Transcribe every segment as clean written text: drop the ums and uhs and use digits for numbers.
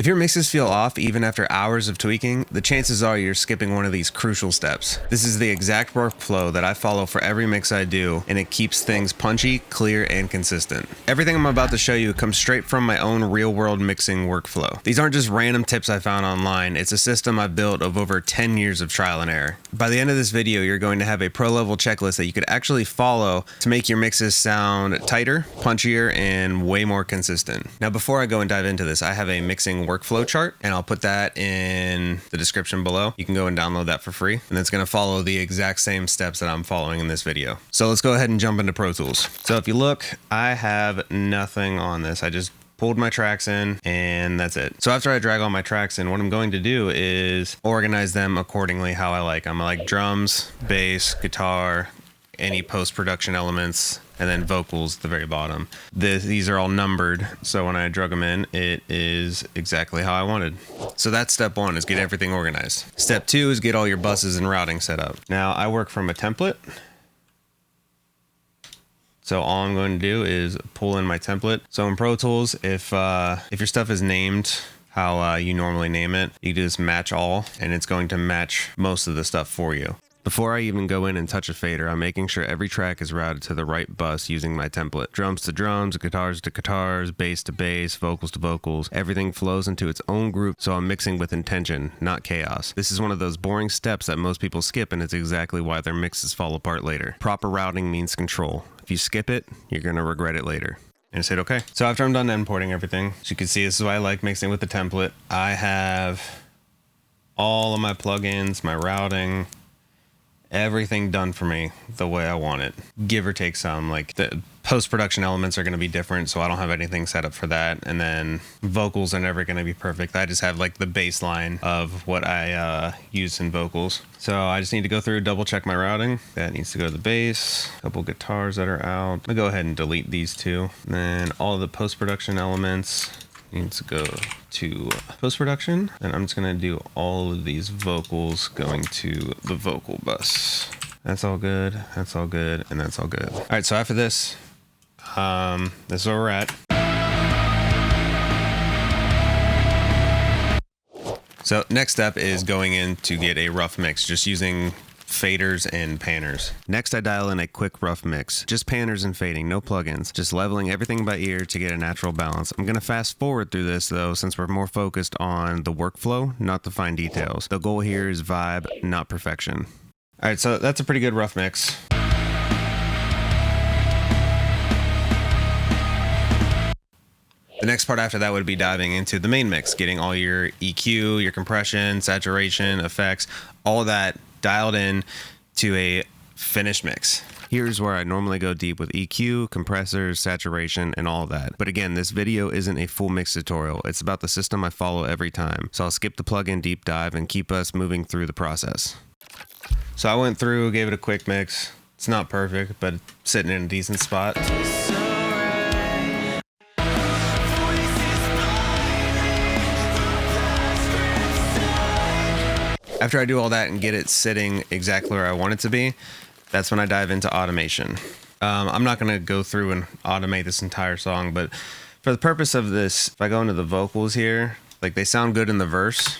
If your mixes feel off even after hours of tweaking, the chances are you're skipping one of these crucial steps. This is the exact workflow that I follow for every mix I do, and it keeps things punchy, clear, and consistent. Everything I'm about to show you comes straight from my own real-world mixing workflow. These aren't just random tips I found online, it's a system I've built of over 10 years of trial and error. By the end of this video, you're going to have a pro-level checklist that you could actually follow to make your mixes sound tighter, punchier, and way more consistent. Now, before I go and dive into this, I have a mixing workflow chart, and I'll put that in the description below. You can go and download that for free, and it's going to follow the exact same steps that I'm following in this video. So let's go ahead and jump into Pro Tools. So if you look, I have nothing on this. I just pulled my tracks in and that's it. So after I drag all my tracks in, what I'm going to do is organize them accordingly how I like them. I like drums, bass, guitar, any post-production elements, and then vocals at the very bottom. These are all numbered, so when I drug them in, it is exactly how I wanted. So that's step one, is get everything organized. Step two is get all your buses and routing set up. Now I work from a template. So all I'm going to do is pull in my template. So in Pro Tools, if your stuff is named how you normally name it, you just match all, and it's going to match most of the stuff for you. Before I even go in and touch a fader, I'm making sure every track is routed to the right bus using my template. Drums to drums, guitars to guitars, bass to bass, vocals to vocals. Everything flows into its own group, so I'm mixing with intention, not chaos. This is one of those boring steps that most people skip, and it's exactly why their mixes fall apart later. Proper routing means control. If you skip it, you're gonna regret it later. And just hit OK. So after I'm done importing everything, as you can see, this is why I like mixing with the template. I have all of my plugins, my routing, everything done for me the way I want it. Give or take some, like the post-production elements are going to be different, so I don't have anything set up for that. And then vocals are never going to be perfect. I just have like the baseline of what I use in vocals. So I just need to go through, double check my routing. That needs to go to the bass, a couple guitars that are out. I'm gonna go ahead and delete these two. And then all the post-production elements needs to go to post-production, and I'm just gonna do all of these vocals going to the vocal bus. That's all good, that's all good, and that's all good. All right, so after this, this is where we're at. So next step is going in to get a rough mix, just using faders and panners. Next, I dial in a quick rough mix. Just panners and fading, no plugins. Just leveling everything by ear to get a natural balance. I'm gonna fast forward through this though, since we're more focused on the workflow, not the fine details. The goal here is vibe, not perfection. All right, so that's a pretty good rough mix. The next part after that would be diving into the main mix, getting all your EQ, your compression, saturation, effects, all of that dialed in to a finished mix. Here's where I normally go deep with EQ, compressors, saturation, and all that. But again, this video isn't a full mix tutorial. It's about the system I follow every time. So I'll skip the plugin deep dive and keep us moving through the process. So I went through, gave it a quick mix. It's not perfect, but it's sitting in a decent spot. After I do all that and get it sitting exactly where I want it to be, that's when I dive into automation. I'm not going to go through and automate this entire song, but for the purpose of this, if I go into the vocals here, like they sound good in the verse.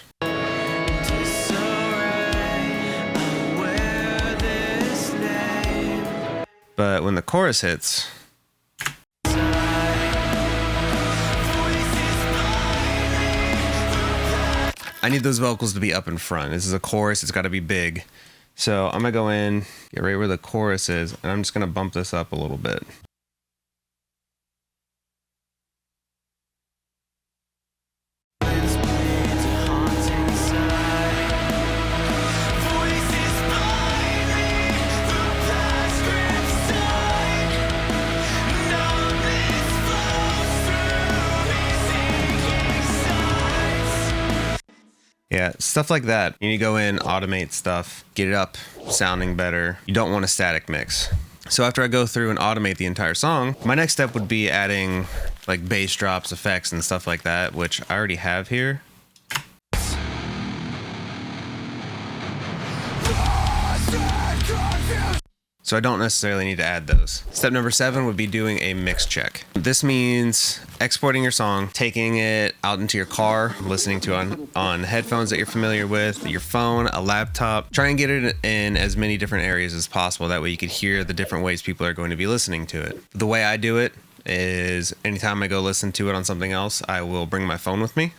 But when the chorus hits, I need those vocals to be up in front. This is a chorus, it's gotta be big. So I'm gonna go in, get right where the chorus is, and I'm just gonna bump this up a little bit. Yeah, stuff like that. You need to go in, automate stuff, get it up, sounding better. You don't want a static mix. So after I go through and automate the entire song, my next step would be adding like bass drops, effects, and stuff like that, which I already have here. so I don't necessarily need to add those. Step number 7 would be doing a mix check. This means exporting your song, taking it out into your car, listening to on headphones that you're familiar with, your phone, a laptop. Try and get it in as many different areas as possible. That way you could hear the different ways people are going to be listening to it. The way I do it is anytime I go listen to it on something else, I will bring my phone with me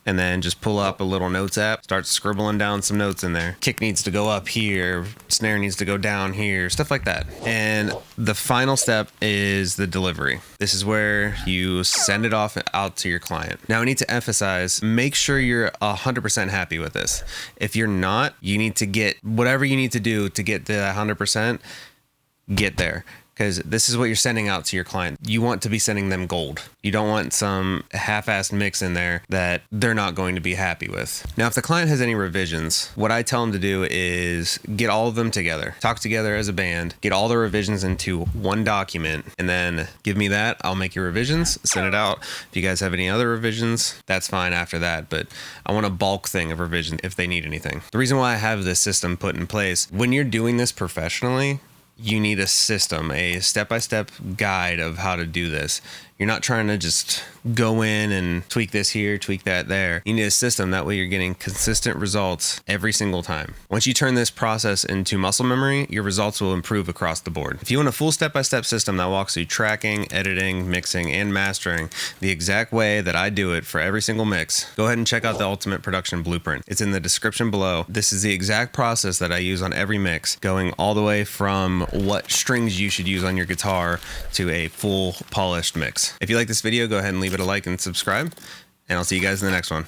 and then just pull up a little notes app, start scribbling down some notes in there. Kick needs to go up here, snare needs to go down here, stuff like that. And the final step is the delivery. This is where you send it off out to your client. Now I need to emphasize, make sure you're 100% happy with this. If you're not, you need to get whatever you need to do to get to 100%, get there. Because this is what you're sending out to your client. You want to be sending them gold. You don't want some half-assed mix in there that they're not going to be happy with. Now, if the client has any revisions, what I tell them to do is get all of them together. Talk together as a band, get all the revisions into one document, and then give me that. I'll make your revisions, send it out. If you guys have any other revisions, that's fine after that. But I want a bulk thing of revision if they need anything. The reason why I have this system put in place, when you're doing this professionally, you need a system, a step-by-step guide of how to do this. You're not trying to just go in and tweak this here, tweak that there. You need a system. That way you're getting consistent results every single time. Once you turn this process into muscle memory, your results will improve across the board. If you want a full step-by-step system that walks through tracking, editing, mixing, and mastering the exact way that I do it for every single mix, go ahead and check out the Ultimate Production Blueprint. It's in the description below. This is the exact process that I use on every mix, going all the way from what strings you should use on your guitar to a full polished mix. If you like this video, go ahead and leave it a like and subscribe, and I'll see you guys in the next one.